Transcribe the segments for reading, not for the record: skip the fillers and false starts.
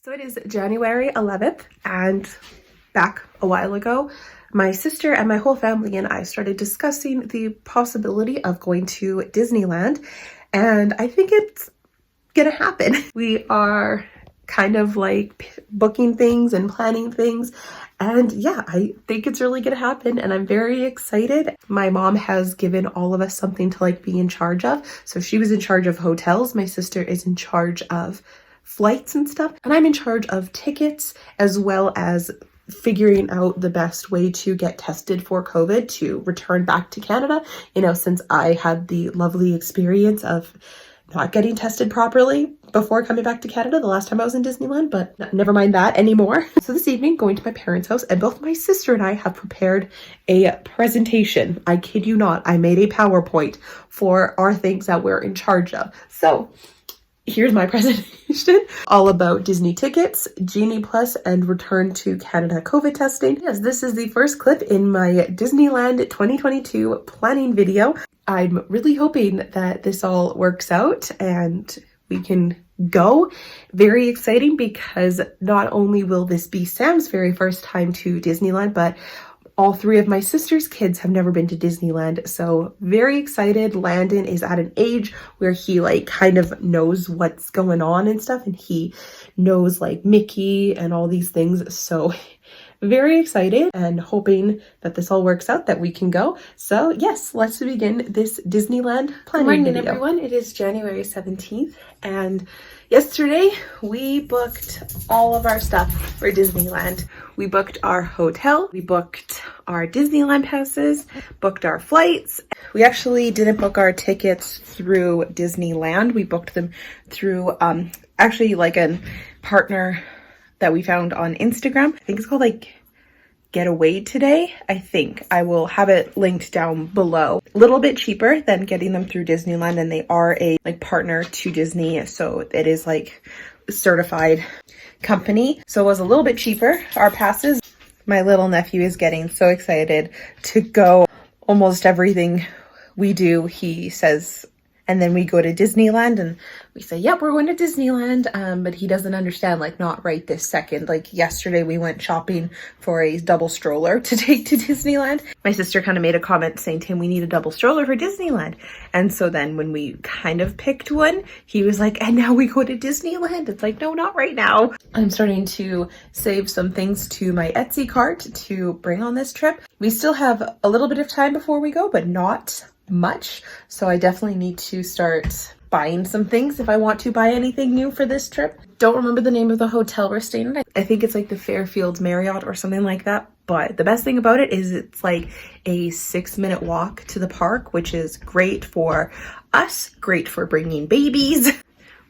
So it is January 11th, and back a while ago, my sister and my whole family and I started discussing the possibility of going to Disneyland, and I think it's gonna happen. We are kind of like booking things and planning things, and yeah, I think it's really gonna happen, and I'm very excited. My mom has given all of us something to like be in charge of. So she was in charge of hotels, my sister is in charge of flights and stuff, and I'm in charge of tickets as well as figuring out the best way to get tested for COVID to return back to Canada. You know, since I had the lovely experience of not getting tested properly before coming back to Canada the last time I was in Disneyland, but never mind that anymore. So this evening, going to my parents' house, and both my sister and I have prepared a presentation. I kid you not, I made a PowerPoint for our things that we're in charge of. So here's my presentation all about Disney tickets, Genie Plus, and return to Canada COVID testing. Yes, this is the first clip in my Disneyland 2022 planning video. I'm really hoping that this all works out and we can go. Very exciting because not only will this be Sam's very first time to Disneyland, but all three of my sister's kids have never been to Disneyland, so very excited. Landon is at an age where he like kind of knows what's going on and stuff, and he knows like Mickey and all these things, so very excited and hoping that this all works out, that we can go. So yes, let's begin this Disneyland planning video. Good morning, everyone. It is January 17th, and yesterday we booked all of our stuff for Disneyland. We booked our hotel, we booked our Disneyland passes, booked our flights. We actually didn't book our tickets through Disneyland. We booked them through actually like a partner that we found on Instagram. I think it's called like Getaway Today. I think I will have it linked down below. A little bit cheaper than getting them through Disneyland, and they are a like partner to Disney, so it is like a certified company, so it was a little bit cheaper. Our passes, my little nephew is getting so excited to go. Almost everything we do, he says. And then we go to Disneyland and we say, yep, we're going to Disneyland. But he doesn't understand, like not right this second. Like yesterday we went shopping for a double stroller to take to Disneyland. My sister kind of made a comment saying, Tim, we need a double stroller for Disneyland. And so then when we kind of picked one, he was like, and now we go to Disneyland. It's like, no, not right now. I'm starting to save some things to my Etsy cart to bring on this trip. We still have a little bit of time before we go, but not much, so I definitely need to start buying some things if I want to buy anything new for this trip. Don't remember the name of the hotel we're staying at. I think it's like the Fairfields Marriott or something like that, but the best thing about it is it's like a 6-minute walk to the park, which is great for us, great for bringing babies.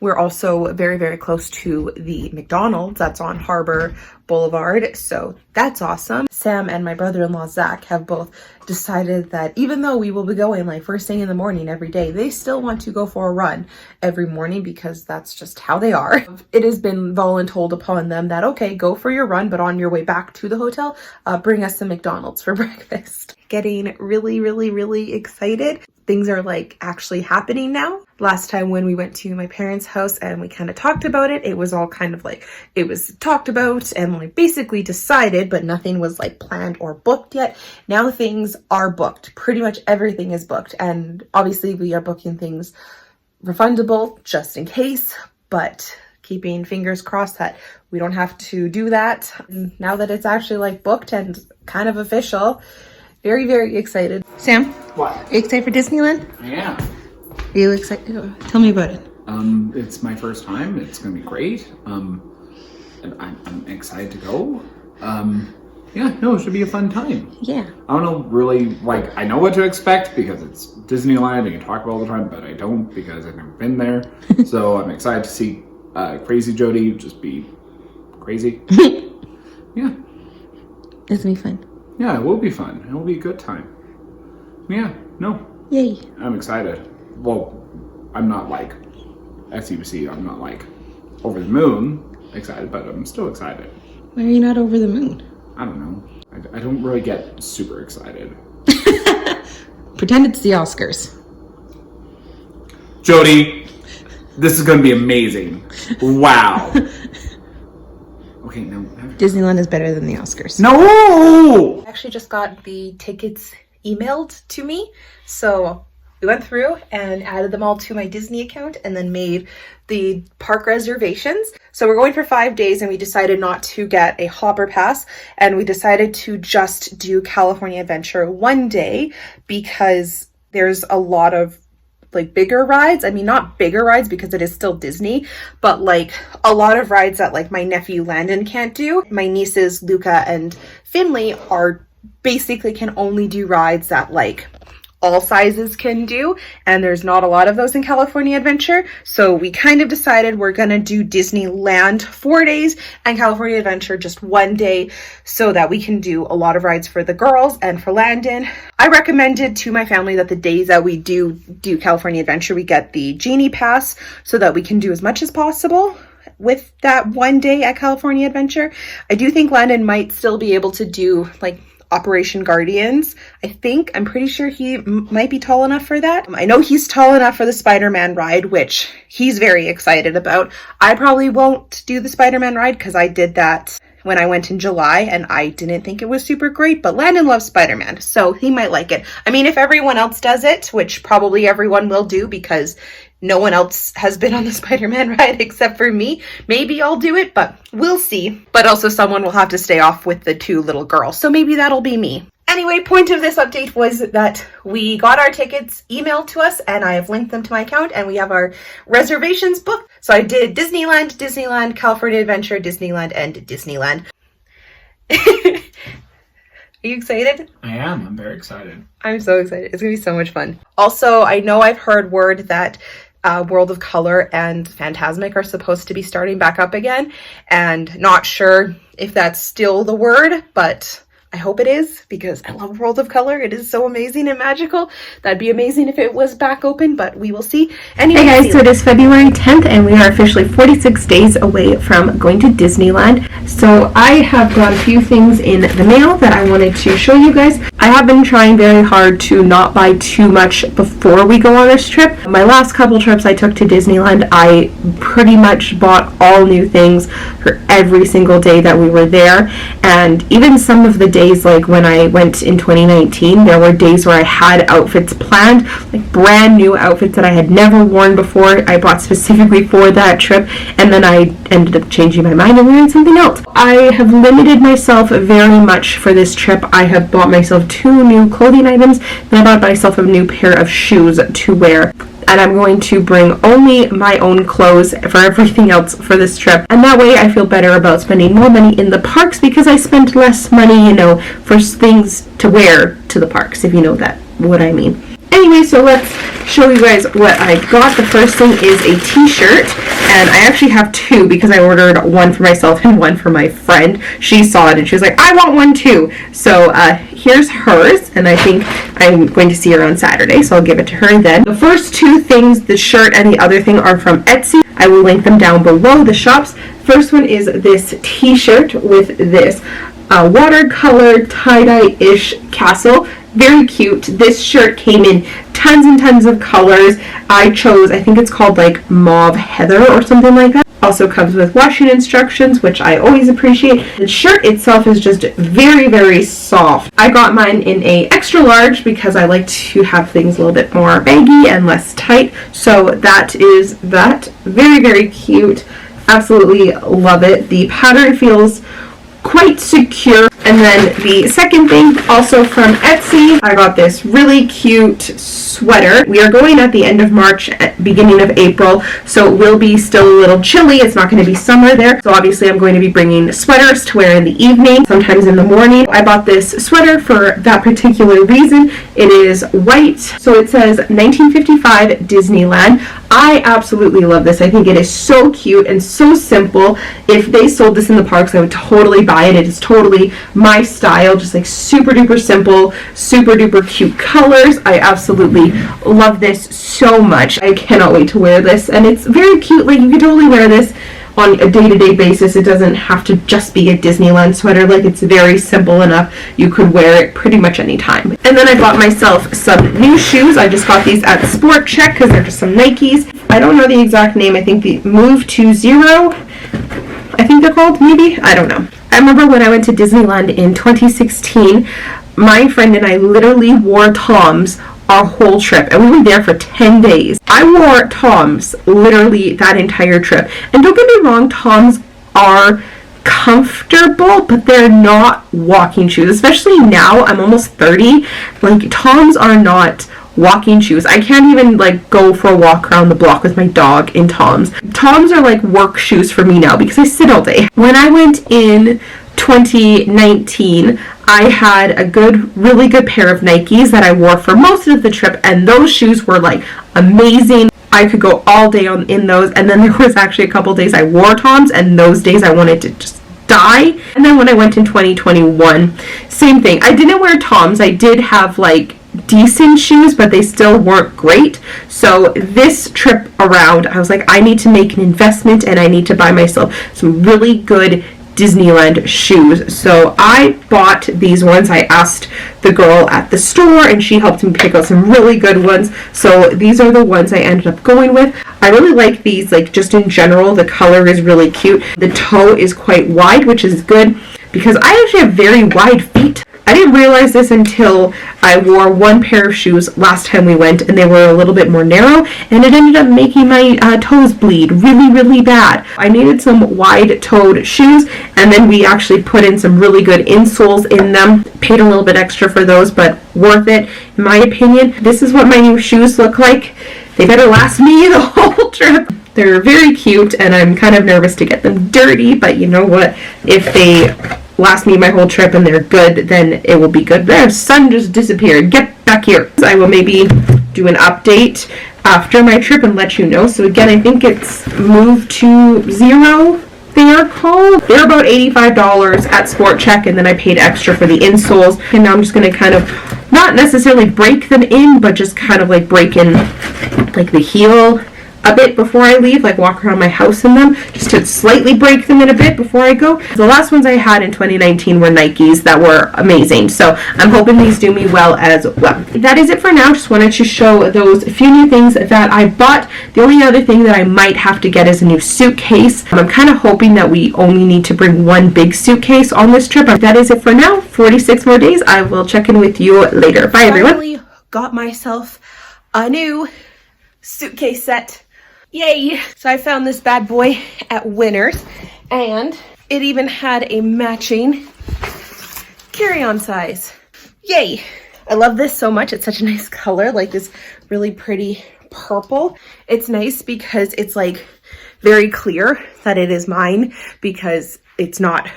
We're also very, very close to the McDonald's that's on Harbor Boulevard, so that's awesome. Sam and my brother-in-law Zach have both decided that even though we will be going like first thing in the morning every day, they still want to go for a run every morning because that's just how they are. It has been voluntold upon them that, okay, go for your run, but on your way back to the hotel, bring us some McDonald's for breakfast. Getting really, really, really excited. Things are like actually happening now. Last time when we went to my parents' house and we kind of talked about it, it was all kind of like, it was talked about and like basically decided, but nothing was like planned or booked yet. Now things are booked. Pretty much everything is booked. And obviously we are booking things refundable just in case, but keeping fingers crossed that we don't have to do that. Now that it's actually like booked and kind of official, very, very excited. Sam? What? Are you excited for Disneyland? Yeah. Are you excited? Tell me about it. It's my first time. It's gonna be great. And I'm excited to go. Yeah, no, it should be a fun time. Yeah. I don't know really, like, I know what to expect because it's Disneyland and you talk about all the time, but I don't because I've never been there. So I'm excited to see crazy Jody just be crazy. Yeah. It's gonna be fun. Yeah, it will be fun. It will be a good time. Yeah, no. Yay. I'm excited. Well, I'm not like, as you see, I'm not like over the moon excited, but I'm still excited. Why are you not over the moon? I don't know. I don't really get super excited. Pretend it's the Oscars. Jody, this is going to be amazing. Wow. Okay, no. Disneyland is better than the Oscars. No! I actually just got the tickets emailed to me. So we went through and added them all to my Disney account and then made the park reservations. So we're going for 5 days and we decided not to get a hopper pass and we decided to just do California Adventure one day because there's a lot of like bigger rides. I mean, not bigger rides because it is still Disney, but like a lot of rides that like my nephew Landon can't do. My nieces Luca and Finley are basically can only do rides that like all sizes can do, and there's not a lot of those in California Adventure. So we kind of decided we're gonna do Disneyland 4 days and California Adventure just one day so that we can do a lot of rides for the girls and for Landon. I recommended to my family that the days that we do California Adventure, we get the Genie Pass so that we can do as much as possible with that one day at California Adventure. I do think Landon might still be able to do like Operation Guardians. I'm pretty sure he might be tall enough for that. I know he's tall enough for the Spider-Man ride, which he's very excited about. I probably won't do the Spider-Man ride because I did that when I went in July and I didn't think it was super great, but Landon loves Spider-Man, so he might like it. I mean, if everyone else does it, which probably everyone will do because no one else has been on the Spider-Man ride except for me, maybe I'll do it, but we'll see. But also someone will have to stay off with the 2 little girls, so maybe that'll be me. Anyway, point of this update was that we got our tickets emailed to us and I have linked them to my account and we have our reservations booked. So I did Disneyland, California Adventure, Disneyland, and Disneyland. Are you excited? I am. I'm very excited. I'm so excited. It's gonna be so much fun. Also, I know I've heard word that World of Color and Fantasmic are supposed to be starting back up again, and not sure if that's still the word, but I hope it is because I love World of Color. It is so amazing and magical. That'd be amazing if it was back open, but we will see. Anyway, hey guys, so it is February 10th and we are officially 46 days away from going to Disneyland. So I have got a few things in the mail that I wanted to show you guys. I have been trying very hard to not buy too much before we go on this trip. My last couple trips I took to Disneyland, I pretty much bought all new things for every single day that we were there. And even some of the days like when I went in 2019, there were days where I had outfits planned, like brand new outfits that I had never worn before. I bought specifically for that trip, and then I ended up changing my mind and wearing something else. I have limited myself very much for this trip. I have bought myself 2 new clothing items, and I bought myself a new pair of shoes to wear. And I'm going to bring only my own clothes for everything else for this trip. And that way I feel better about spending more money in the parks because I spent less money, you know, for things to wear to the parks, if you know what I mean. Anyway, so let's show you guys what I got. The first thing is a t-shirt, and I actually have 2 because I ordered one for myself and one for my friend. She saw it and she was like, I want one too. So here's hers, and I think I'm going to see her on Saturday, so I'll give it to her then. The first 2 things, the shirt and the other thing, are from Etsy. I will link them down below, the shops. First one is this t-shirt with this watercolor tie-dye-ish castle. Very cute. This shirt came in tons and tons of colors. I chose, I think it's called like Mauve Heather or something like that. Also comes with washing instructions, which I always appreciate. The shirt itself is just very, very soft. I got mine in a extra large because I like to have things a little bit more baggy and less tight. So that is that. Very, very cute. Absolutely love it. The pattern feels quite secure. And then the second thing, also from Etsy, I got this really cute sweater. We are going at the end of March, beginning of April, so it will be still a little chilly. It's not going to be summer there, so obviously I'm going to be bringing sweaters to wear in the evening, sometimes in the morning. I bought this sweater for that particular reason. It is white, so it says 1955 Disneyland. I absolutely love this. I think it is so cute and so simple. If they sold this in the parks, I would totally buy it. It is totally my style, just like super duper simple, super duper cute colors. I absolutely love this so much. I cannot wait to wear this, and it's very cute. Like, you can totally wear this on a day-to-day basis. It doesn't have to just be a Disneyland sweater. Like, it's very simple enough. You could wear it pretty much any time. And then I bought myself some new shoes. I just got these at Sport Check because they're just some Nikes. I don't know the exact name. I think the Move to Zero. I think they're called, maybe? I don't know. I remember when I went to Disneyland in 2016, my friend and I literally wore Toms our whole trip, and we were there for 10 days. I wore Toms literally that entire trip. And don't get me wrong, Toms are comfortable, but they're not walking shoes. Especially now, I'm almost 30. Like, Toms are not walking shoes. I can't even like go for a walk around the block with my dog in Toms. Toms are like work shoes for me now because I sit all day. When I went in 2019, I had a really good pair of Nikes that I wore for most of the trip, and those shoes were like amazing. I could go all day in those, and then there was actually a couple days I wore Toms, and those days I wanted to just die. And then when I went in 2021, same thing. I didn't wear Toms. I did have like decent shoes, but they still weren't great. So this trip around, I was like, I need to make an investment, and I need to buy myself some really good Disneyland shoes. So I bought these ones. I asked the girl at the store, and she helped me pick out some really good ones. So these are the ones I ended up going with. I really like these, like just in general. The color is really cute. The toe is quite wide, which is good because I actually have very wide feet. I didn't realize this until I wore one pair of shoes last time we went, and they were a little bit more narrow, and it ended up making my toes bleed really, really bad. I needed some wide-toed shoes, and then we actually put in some really good insoles in them. Paid a little bit extra for those, but worth it, in my opinion. This is what my new shoes look like. They better last me the whole trip. They're very cute, and I'm kind of nervous to get them dirty, but you know what? If they last me my whole trip and they're good, then it will be good. Their sun just disappeared. Get back here. So I will maybe do an update after my trip and let you know. So again, I think it's moved to zero, they are called. They're about $85 at Sport Check, and then I paid extra for the insoles. And now I'm just going to kind of not necessarily break them in, but just kind of like break in like the heel a bit before I leave, like walk around my house in them, just to slightly break them in a bit before I go. The last ones I had in 2019 were Nikes that were amazing, so I'm hoping these do me well as well. That is it for now. Just wanted to show those few new things that I bought. The only other thing that I might have to get is a new suitcase. I'm kind of hoping that we only need to bring one big suitcase on this trip. That is it for now. 46 more days. I will check in with you later. Bye, everyone. Finally got myself a new suitcase set. Yay! So I found this bad boy at Winners, and it even had a matching carry-on size. Yay! I love this so much. It's such a nice color, like this really pretty purple. It's nice because it's like very clear that it is mine, because it's not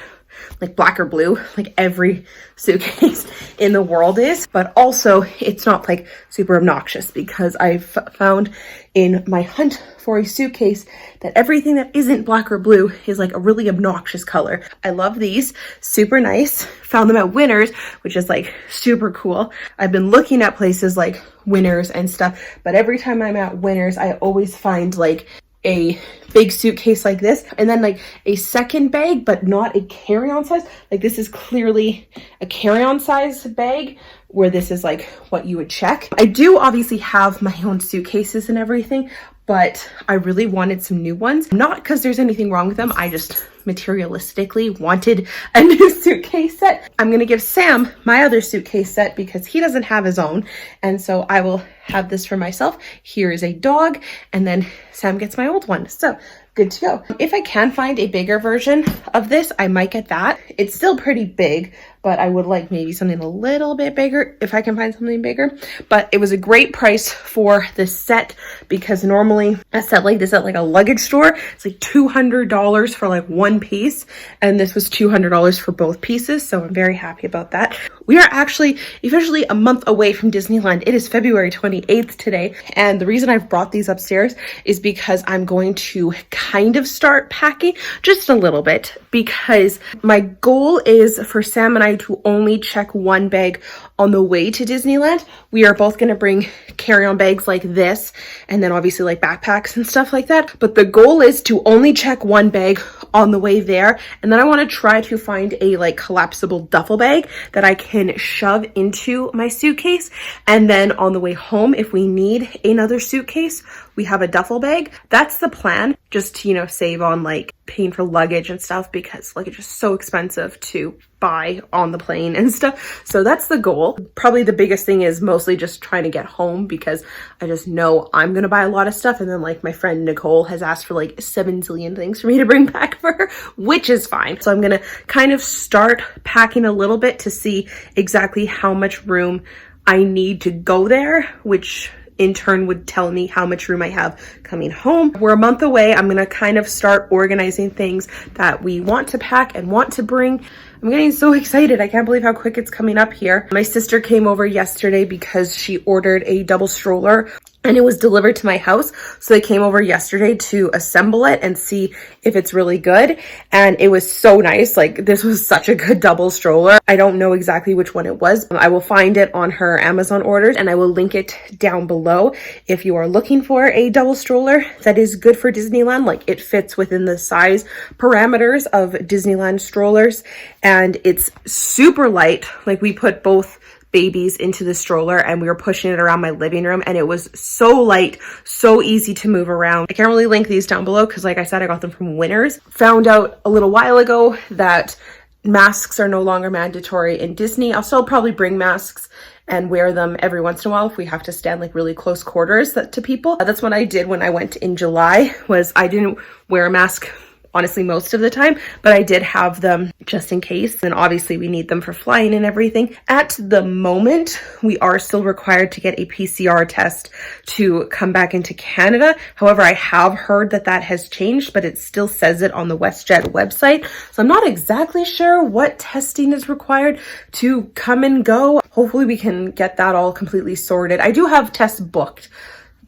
like black or blue like every suitcase in the world is, but also it's not like super obnoxious, because I've found in my hunt for a suitcase that everything that isn't black or blue is like a really obnoxious color. I love these, super nice. Found them at Winners, which is like super cool. I've been looking at places like Winners and stuff, but every time I'm at Winners, I always find like a big suitcase like this, and then like a second bag, but not a carry-on size. Like this is clearly a carry-on size bag, where this is like what you would check. I do obviously have my own suitcases and everything, but I really wanted some new ones. Not because there's anything wrong with them, I just materialistically wanted a new suitcase set. I'm gonna give Sam my other suitcase set because he doesn't have his own, and so I will have this for myself. Here is a dog, and then Sam gets my old one. So good to go. If I can find a bigger version of this, I might get that. It's still pretty big, but I would like maybe something a little bit bigger if I can find something bigger. But it was a great price for the set, because normally a set like this at like a luggage store, it's like $200 for like one piece, and this was $200 for both pieces, so I'm very happy about that. We are actually officially a month away from Disneyland. It is February 28th today, and the reason I've brought these upstairs is because I'm going to kind of start packing just a little bit, because my goal is for Sam and I to only check one bag on the way to Disneyland. We are both going to bring carry-on bags like this, and then obviously like backpacks and stuff like that, but the goal is to only check one bag on the way there, and then I want to try to find a like collapsible duffel bag that I can shove into my suitcase, and then on the way home, if we need another suitcase, we have a duffel bag. That's the plan, just to, you know, save on like paying for luggage and stuff, because luggage is so expensive to buy on the plane and stuff. So that's the goal. Probably the biggest thing is mostly just trying to get home, because I just know I'm gonna buy a lot of stuff, and then like my friend Nicole has asked for like 7 zillion things for me to bring back for her, which is fine. So I'm gonna kind of start packing a little bit to see exactly how much room I need to go there, which in turn would tell me how much room I have coming home. We're a month away. I'm gonna kind of start organizing things that we want to pack and want to bring. I'm getting so excited. I can't believe how quick it's coming up here. My sister came over yesterday because she ordered a double stroller and it was delivered to my house. So they came over yesterday to assemble it and see if it's really good. And it was so nice. Like, this was such a good double stroller. I don't know exactly which one it was. I will find it on her Amazon orders and I will link it down below if you are looking for a double stroller that is good for Disneyland. Like, it fits within the size parameters of Disneyland strollers and it's super light. Like, we put both babies into the stroller and we were pushing it around my living room and it was so light, so easy to move around. I can't really link these down below because, like I said, I got them from Winners. Found out a little while ago that masks are no longer mandatory in Disney. I'll still probably bring masks and wear them every once in a while if we have to stand like really close quarters to people. That's what I did when I went in July, was I didn't wear a mask honestly most of the time, but I did have them just in case. And obviously we need them for flying and everything. At the moment, we are still required to get a PCR test to come back into Canada. However, I have heard that that has changed, but it still says it on the WestJet website. So I'm not exactly sure what testing is required to come and go. Hopefully we can get that all completely sorted. I do have tests booked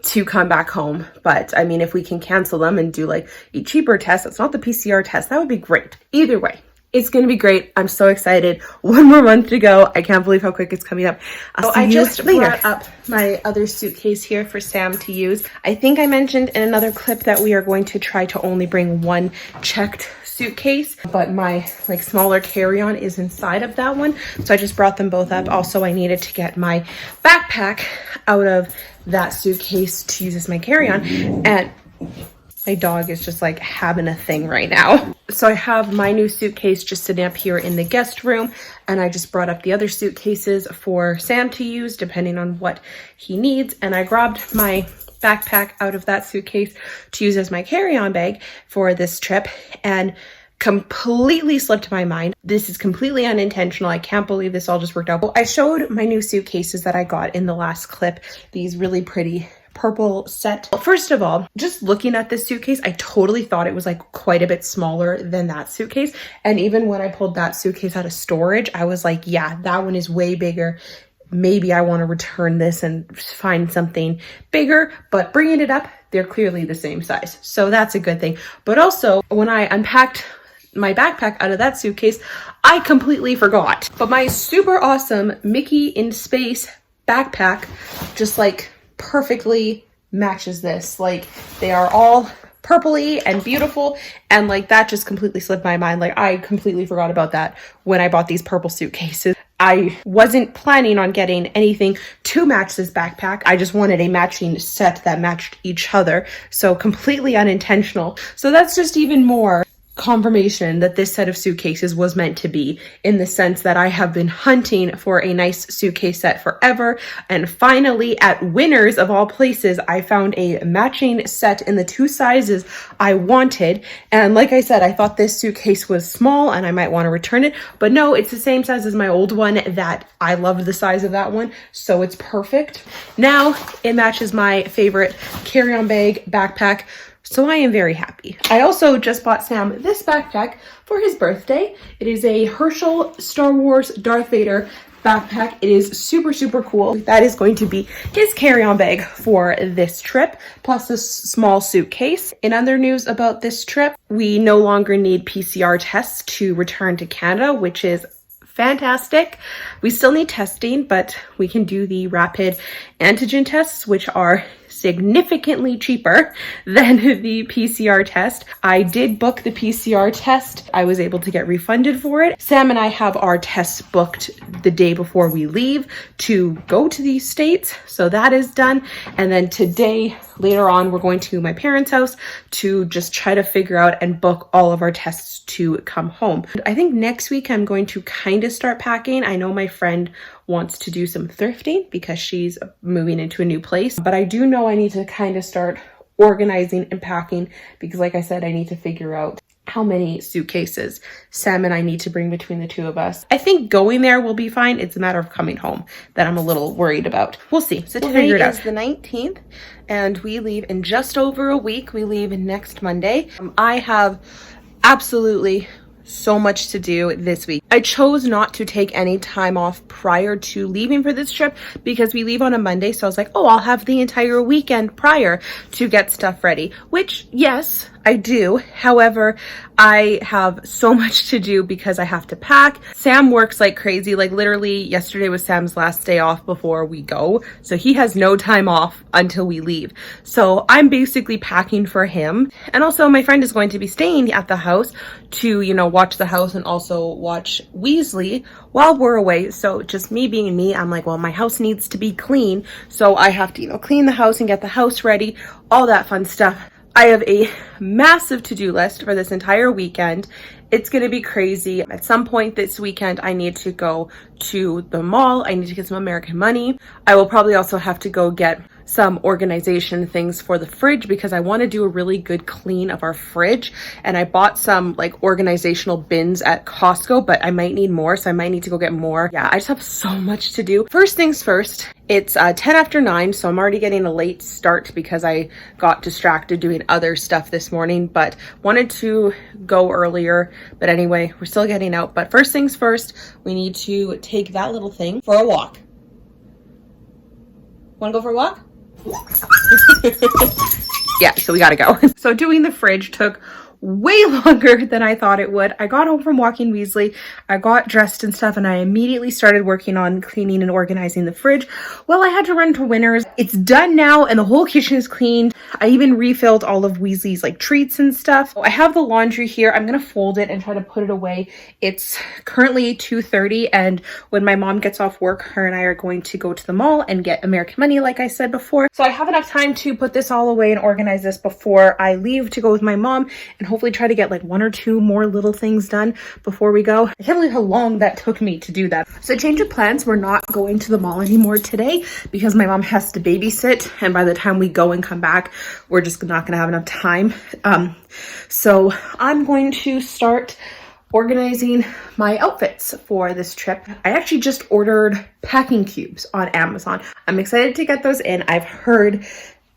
to come back home, but I mean, if we can cancel them and do like a cheaper test that's not the PCR test, that would be great. Either way, it's going to be great. I'm so excited. One more month to go. I can't believe how quick it's coming up. I just brought up my other suitcase here for Sam to use. I think I mentioned in another clip that we are going to try to only bring one checked suitcase, but my like smaller carry-on is inside of that one. So I just brought them both up. Also, I needed to get my backpack out of that suitcase to use as my carry-on, and my dog is just like having a thing right now. So I have my new suitcase just sitting up here in the guest room, and I just brought up the other suitcases for Sam to use depending on what he needs. And I grabbed my backpack out of that suitcase to use as my carry-on bag for this trip, and completely slipped my mind. This is completely unintentional. I can't believe this all just worked out. I showed my new suitcases that I got in the last clip, these really pretty purple set. First of all, just looking at this suitcase, I totally thought it was like quite a bit smaller than that suitcase. And even when I pulled that suitcase out of storage, I was like, yeah, that one is way bigger. Maybe I want to return this and find something bigger, but bringing it up, they're clearly the same size. So that's a good thing. But also, when I unpacked my backpack out of that suitcase, I completely forgot. But my super awesome Mickey in Space backpack just like perfectly matches this. Like, they are all purpley and beautiful, and like that just completely slipped my mind. Like, I completely forgot about that when I bought these purple suitcases. I wasn't planning on getting anything to match this backpack. I just wanted a matching set that matched each other. So completely unintentional. So that's just even more confirmation that this set of suitcases was meant to be, in the sense that I have been hunting for a nice suitcase set forever, and finally at Winners of all places I found a matching set in the 2 sizes I wanted. And like I said, I thought this suitcase was small and I might want to return it, but no, it's the same size as my old one that I loved the size of that one, so it's perfect. Now it matches my favorite carry-on bag backpack. So I am very happy. I also just bought Sam this backpack for his birthday. It is a Herschel Star Wars Darth Vader backpack. It is super, super cool. That is going to be his carry-on bag for this trip, plus this small suitcase. In other news about this trip, we no longer need PCR tests to return to Canada, which is fantastic. We still need testing, but we can do the rapid antigen tests, which are significantly cheaper than the PCR test. I did book the PCR test. I was able to get refunded for it. Sam and I have our tests booked the day before we leave to go to these states. So that is done. And then today, later on, we're going to my parents' house to just try to figure out and book all of our tests to come home. I think next week I'm going to kind of start packing. I know my friend wants to do some thrifting because she's moving into a new place, but I do know I need to kind of start organizing and packing because, like I said, I need to figure out how many suitcases Sam and I need to bring between the two of us. I think going there will be fine. It's a matter of coming home that I'm a little worried about. We'll see. So today is the 19th and we leave in just over a week. We leave next Monday. I have absolutely so much to do this week. I chose not to take any time off prior to leaving for this trip because we leave on a Monday. So I was like, oh, I'll have the entire weekend prior to get stuff ready, which yes, I do. However, I have so much to do because I have to pack. Sam works like crazy. Like literally yesterday was Sam's last day off before we go. So he has no time off until we leave. So I'm basically packing for him. And also my friend is going to be staying at the house to, you know, watch the house and also watch Weasley while we're away. So just me being me, I'm like, well, my house needs to be clean. So I have to, you know, clean the house and get the house ready, all that fun stuff. I have a massive to-do list for this entire weekend. It's going to be crazy. At some point this weekend, I need to go to the mall. I need to get some American money. I will probably also have to go get some organization things for the fridge because I want to do a really good clean of our fridge. And I bought some like organizational bins at Costco, but I might need more. So I might need to go get more. Yeah, I just have so much to do. First things first, it's 10 after 9. So I'm already getting a late start because I got distracted doing other stuff this morning, but wanted to go earlier. But anyway, we're still getting out. But first things first, we need to take that little thing for a walk. Want to go for a walk? Yeah, so we gotta go. So doing the fridge took way longer than I thought it would. I got home from walking Weasley, I got dressed and stuff, and I immediately started working on cleaning and organizing the fridge. Well, I had to run to Winners. It's done now and the whole kitchen is cleaned. I even refilled all of Weasley's like treats and stuff. I have the laundry here. I'm gonna fold it and try to put it away. It's currently 2:30 and when my mom gets off work, her and I are going to go to the mall and get American money like I said before. So I have enough time to put this all away and organize this before I leave to go with my mom and hopefully try to get like 1 or 2 more little things done before we go. I can't believe how long that took me to do that. So change of plans, we're not going to the mall anymore today because my mom has to babysit and by the time we go and come back, we're just not gonna have enough time. So I'm going to start organizing my outfits for this trip. I actually just ordered packing cubes on Amazon. I'm excited to get those in. I've heard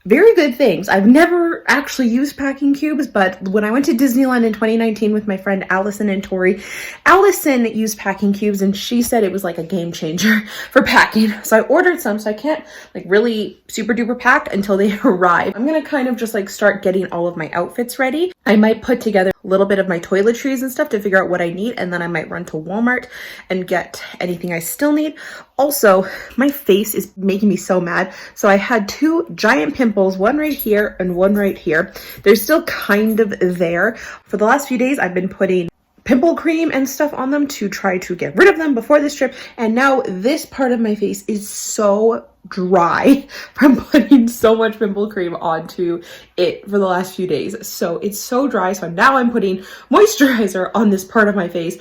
very good things. I've never actually used packing cubes, but when I went to Disneyland in 2019 with my friend Allison and Tori, Allison used packing cubes and she said it was like a game changer for packing. So I ordered some, so I can't like really super duper pack until they arrive. I'm gonna kind of just like start getting all of my outfits ready. I might put together a little bit of my toiletries and stuff to figure out what I need, and then I might run to Walmart and get anything I still need. Also, my face is making me so mad. So I had 2 giant pimples, one right here and one right here. They're still kind of there. For the last few days, I've been putting pimple cream and stuff on them to try to get rid of them before this trip. And now this part of my face is so dry from putting so much pimple cream onto it for the last few days. So it's so dry. So now I'm putting moisturizer on this part of my face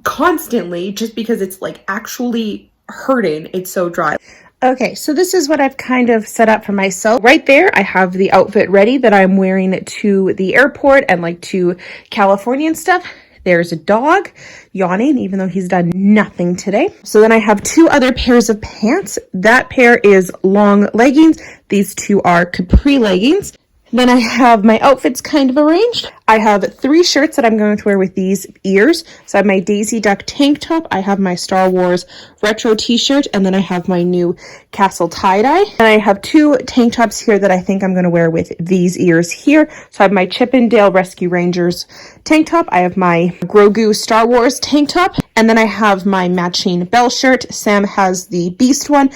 constantly just because it's like actually hurting. It's so dry. Okay, so this is what I've kind of set up for myself. Right there, I have the outfit ready that I'm wearing to the airport and like to California and stuff. There's a dog yawning, even though he's done nothing today. So then I have 2 other pairs of pants. That pair is long leggings. These 2 are capri leggings. Then I have my outfits kind of arranged. I have 3 shirts that I'm going to wear with these ears. So I have my Daisy Duck tank top. I have my Star Wars retro t-shirt. And then I have my new Castle tie-dye. And I have 2 tank tops here that I think I'm going to wear with these ears here. So I have my Chippendale Rescue Rangers tank top. I have my Grogu Star Wars tank top. And then I have my matching Belle shirt. Sam has the Beast one.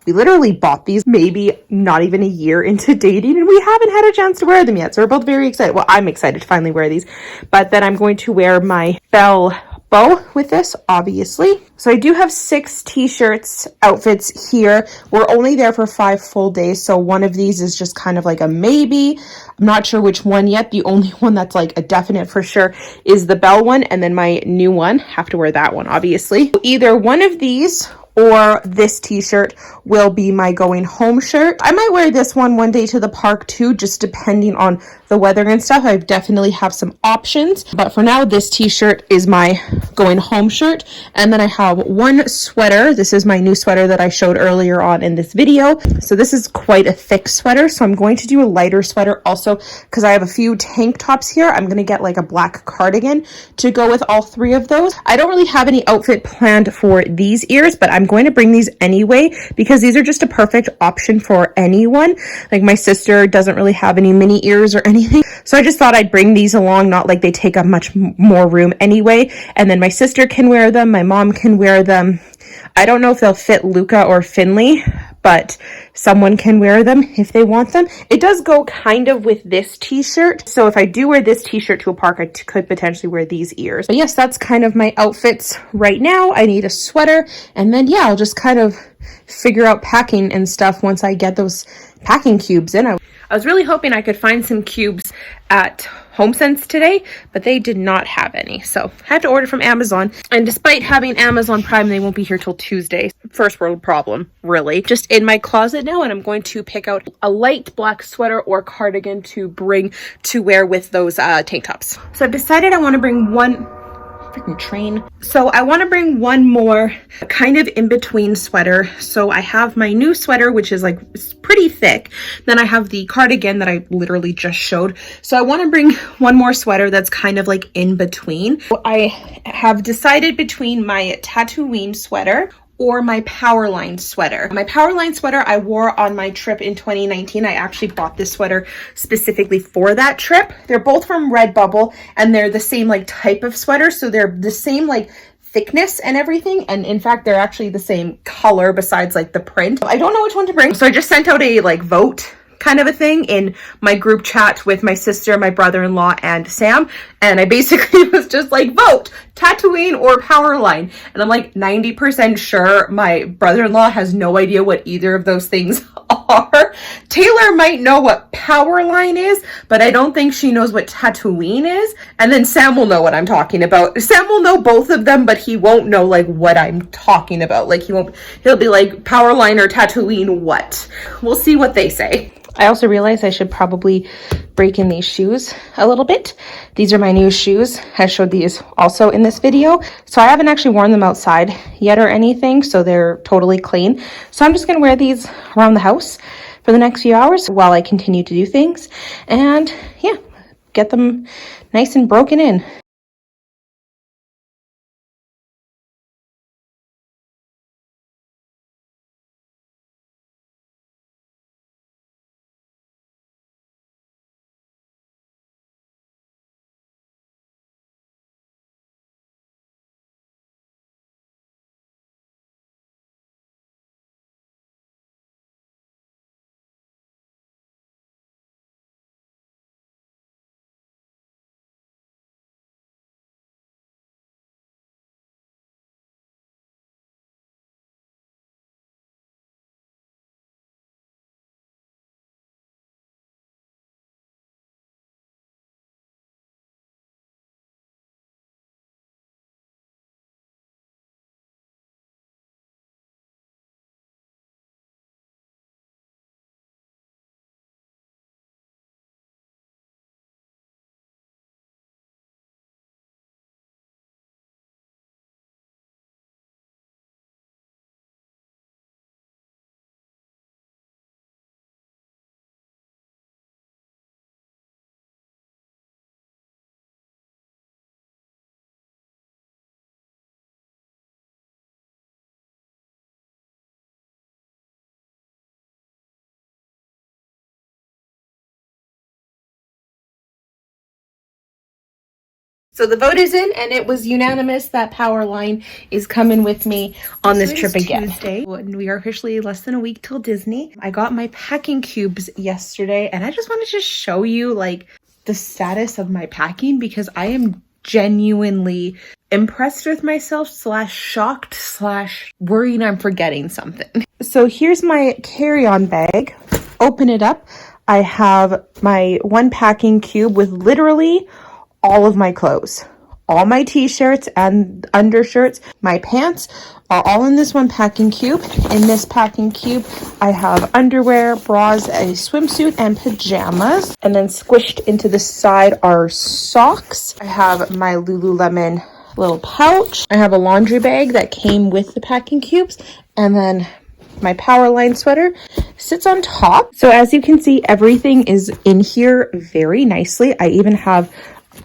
We literally bought these maybe not even a year into dating, and we haven't had a chance to wear them yet. So we're both very excited. Well, I'm excited to finally wear these. But then I'm going to wear my bell bow with this, obviously. So I do have 6 t-shirts outfits here. We're only there for 5 full days, so one of these is just kind of like a maybe. I'm not sure which one yet. The only one that's like a definite for sure is the bell one, and then my new one. Have to wear that one, obviously. Either one of these or this t-shirt will be my going home shirt. I might wear this one day to the park too, just depending on the weather and stuff. I definitely have some options, but for now this t-shirt is my going home shirt. And then I have one sweater. This is my new sweater that I showed earlier on in this video. So this is quite a thick sweater, so I'm going to do a lighter sweater also because I have a few tank tops here. I'm going to get like a black cardigan to go with all 3 of those. I don't really have any outfit planned for these ears, but I'm going to bring these anyway because these are just a perfect option for anyone. Like my sister doesn't really have any mini ears or anything, so I just thought I'd bring these along, not like they take up much more room anyway. And then my sister can wear them, my mom can wear them. I don't know if they'll fit Luca or Finley, but someone can wear them if they want them. It does go kind of with this t-shirt, so if I do wear this t-shirt to a park, I could potentially wear these ears. But yes, that's kind of my outfits right now. I need a sweater, and then yeah, I'll just kind of figure out packing and stuff once I get those packing cubes in. I was really hoping I could find some cubes at HomeSense today, but they did not have any, so I had to order from Amazon. And despite having Amazon Prime, they won't be here till Tuesday. First world problem, really. Just in my closet now, and I'm going to pick out a light black sweater or cardigan to bring to wear with those tank tops. So I've decided I want to bring one freaking train. So I want to bring one more kind of in between sweater. So I have my new sweater, which is like pretty thick. Then I have the cardigan that I literally just showed. So I want to bring one more sweater that's kind of like in between. So I have decided between my Tatooine sweater or my Powerline sweater. My Powerline sweater I wore on my trip in 2019. I actually bought this sweater specifically for that trip. They're both from RedBubble, and they're the same like type of sweater. So they're the same like thickness and everything. And in fact, they're actually the same color besides like the print. I don't know which one to bring. So I just sent out a like vote kind of a thing in my group chat with my sister, my brother-in-law, and Sam. And I basically was just like, vote Tatooine or Powerline. And I'm like 90% sure my brother-in-law has no idea what either of those things are. Taylor might know what Powerline is, but I don't think she knows what Tatooine is. And then Sam will know what I'm talking about. Sam will know both of them, but he won't know like what I'm talking about. Like he'll be like, Powerline or Tatooine what? We'll see what they say. I also realized I should probably break in these shoes a little bit. These are my new shoes. I showed these also in this video. So I haven't actually worn them outside yet or anything, so they're totally clean. So I'm just gonna wear these around the house for the next few hours while I continue to do things. And yeah, get them nice and broken in. So the vote is in, and it was unanimous that Powerline is coming with me on this trip again. Tuesday, and we are officially less than a week till Disney. I got my packing cubes yesterday, and I just wanted to show you like the status of my packing because I am genuinely impressed with myself / shocked / worried I'm forgetting something. So here's my carry-on bag. Open it up. I have my one packing cube with literally all of my clothes. All my t-shirts and undershirts, my pants are all in this one packing cube. In this packing cube, I have underwear, bras, a swimsuit, and pajamas. And then squished into the side are socks. I have my Lululemon little pouch. I have a laundry bag that came with the packing cubes. And then my Powerline sweater sits on top. So as you can see, everything is in here very nicely. I even have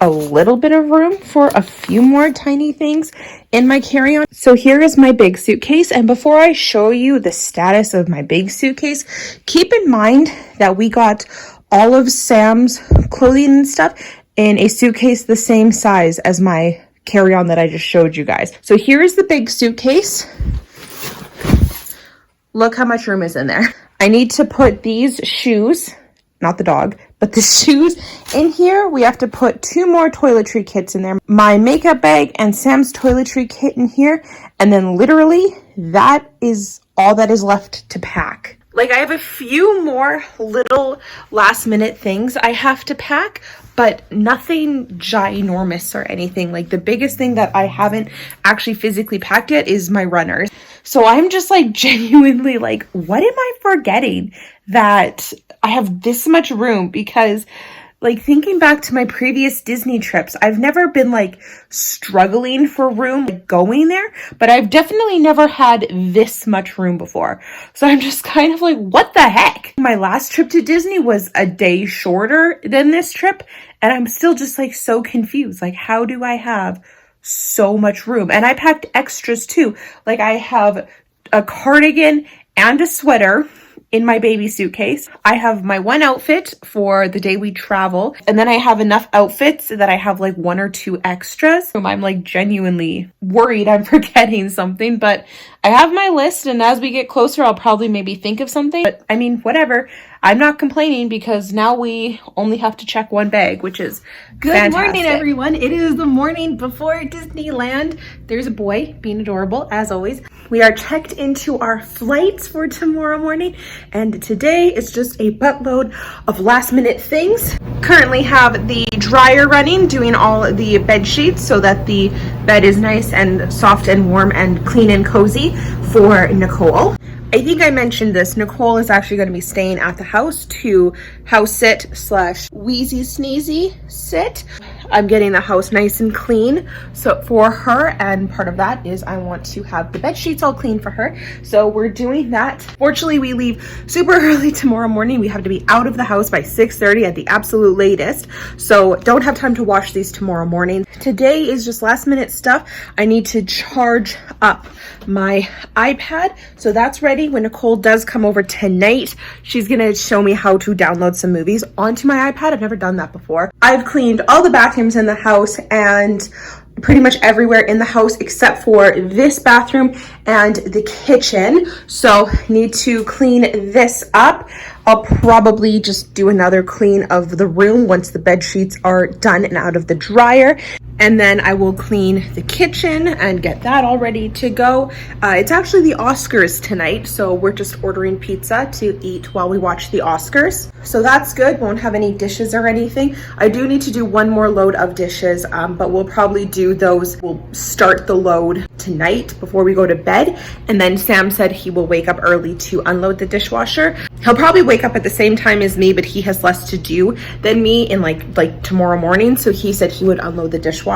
a little bit of room for a few more tiny things in my carry-on. So here is my big suitcase. And before I show you the status of my big suitcase, keep in mind that we got all of Sam's clothing and stuff in a suitcase the same size as my carry-on that I just showed you guys. So here's the big suitcase. Look how much room is in there. I need to put these shoes, not the dog, but the shoes in here. We have to put 2 more toiletry kits in there. My makeup bag and Sam's toiletry kit in here. And then literally that is all that is left to pack. Like I have a few more little last minute things I have to pack, but nothing ginormous or anything. Like the biggest thing that I haven't actually physically packed yet is my runners. So I'm just like genuinely like, what am I forgetting that I have this much room? Because like thinking back to my previous Disney trips, I've never been like struggling for room going there, but I've definitely never had this much room before. So I'm just kind of like, what the heck? My last trip to Disney was a day shorter than this trip, and I'm still just like so confused. Like, how do I have so much room? And I packed extras too. Like I have a cardigan and a sweater in my baby suitcase. I have my one outfit for the day we travel. And then I have enough outfits that I have like 1 or 2 extras. So I'm like genuinely worried I'm forgetting something, but I have my list. And as we get closer, I'll probably maybe think of something. But I mean, whatever. I'm not complaining because now we only have to check one bag, which is Good fantastic. morning, everyone. It is the morning before Disneyland. There's a boy being adorable, as always. We are checked into our flights for tomorrow morning, and today is just a buttload of last minute things. Currently have the dryer running, doing all the bed sheets so that the bed is nice and soft and warm and clean and cozy for Nicole. I think I mentioned this. Nicole is actually going to be staying at the house to house sit / wheezy sneezy sit. I'm getting the house nice and clean so for her, and part of that is I want to have the bed sheets all clean for her. So we're doing that. Fortunately, we leave super early tomorrow morning. We have to be out of the house by 6:30 at the absolute latest. So don't have time to wash these tomorrow morning. Today is just last minute stuff. I need to charge up my iPad. So that's ready. When Nicole does come over tonight, she's going to show me how to download some movies onto my iPad. I've never done that before. I've cleaned all the bathrooms in the house and pretty much everywhere in the house except for this bathroom and the kitchen. So need to clean this up. I'll probably just do another clean of the room once the bed sheets are done and out of the dryer. And then I will clean the kitchen and get that all ready to go. It's actually the Oscars tonight, so we're just ordering pizza to eat while we watch the Oscars. So that's good. Won't have any dishes or anything. I do need to do one more load of dishes, but we'll probably do those. We'll start the load tonight before we go to bed. And then Sam said he will wake up early to unload the dishwasher. He'll probably wake up at the same time as me, but he has less to do than me in like tomorrow morning. So he said he would unload the dishwasher.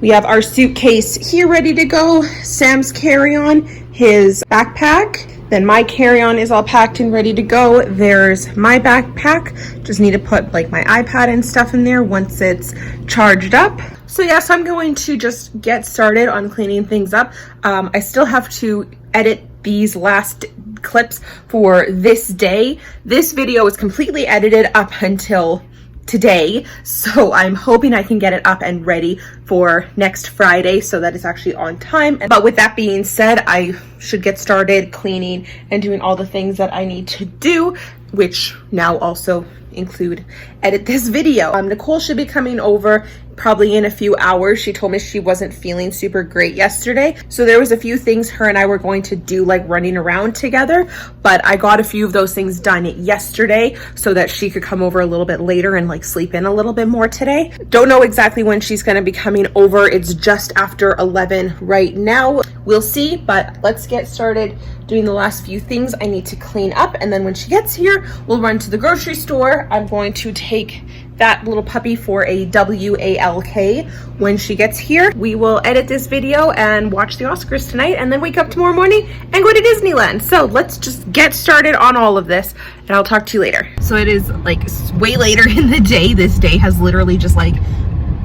We have our suitcase here ready to go. Sam's carry-on, his backpack. Then my carry-on is all packed and ready to go. There's my backpack. Just need to put like my iPad and stuff in there once it's charged up. So yes, I'm going to just get started on cleaning things up. I still have to edit these last clips for this day. This video is completely edited up until today, so I'm hoping I can get it up and ready for next Friday so that it's actually on time. But with that being said, I should get started cleaning and doing all the things that I need to do, which now also include edit this video. Nicole should be coming over probably in a few hours. She told me she wasn't feeling super great yesterday, so there was a few things her and I were going to do, like running around together, but I got a few of those things done yesterday so that she could come over a little bit later and like sleep in a little bit more today. Don't know exactly when she's going to be coming over. It's just after 11 right now. We'll see, but let's get started doing the last few things I need to clean up, and then when she gets here, we'll run to the grocery store. I'm going to take that little puppy for a WALK when she gets here. We will edit this video and watch the Oscars tonight, and then wake up tomorrow morning and go to Disneyland. So let's just get started on all of this, and I'll talk to you later. So it is like way later in the day. This day has literally just like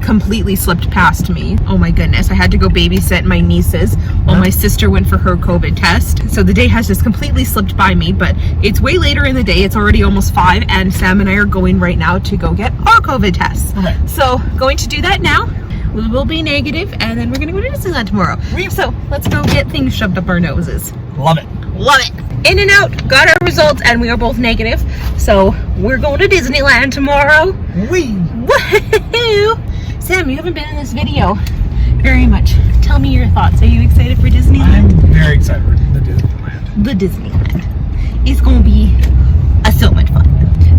completely slipped past me. Oh my goodness, I had to go babysit my nieces while my sister went for her COVID test. So the day has just completely slipped by me, but it's way later in the day. It's already almost 5, and Sam and I are going right now to go get our COVID tests. Okay. So going to do that now. We will be negative, and then we're gonna go to Disneyland tomorrow. So let's go get things shoved up our noses. Love it. Love it. In and out, got our results, and we are both negative. So we're going to Disneyland tomorrow. Wee. Woohoo! Sam, you haven't been in this video very much. Tell me your thoughts. Are you excited for Disneyland? I'm very excited for the Disneyland. The Disneyland. It's going to be so much fun.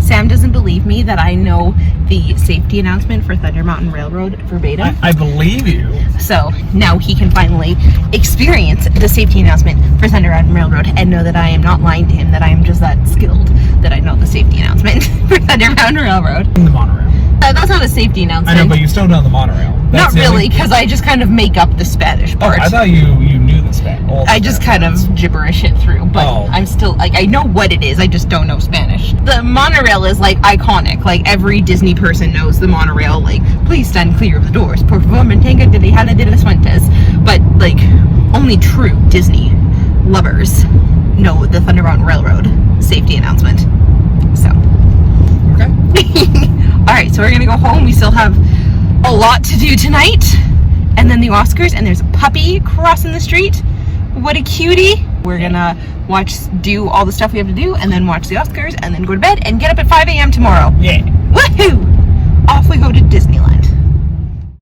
Sam doesn't believe me that I know the safety announcement for Thunder Mountain Railroad verbatim. I believe you. So now he can finally experience the safety announcement for Thunder Mountain Railroad and know that I am not lying to him, that I am just that skilled that I know the safety announcement for Thunder Mountain Railroad. In the monorail. That's not a safety announcement. I know, but you still know the monorail. Not really, because I just kind of make up the Spanish part. Oh, I thought you knew the Spanish. I just kind of gibberish it through, but I'm still, like, I know what it is, I just don't know Spanish. The monorail is, like, iconic. Like, every Disney person knows the monorail. Like, please stand clear of the doors. Por favor, mantenga alejada de las fuentes. But, like, only true Disney lovers know the Thunder Mountain Railroad safety announcement. So. Okay. Alright, so we're gonna go home. We still have a lot to do tonight, and then the Oscars, and there's a puppy crossing the street. What a cutie. We're gonna do all the stuff we have to do, and then watch the Oscars, and then go to bed and get up at 5 a.m. tomorrow. Yeah.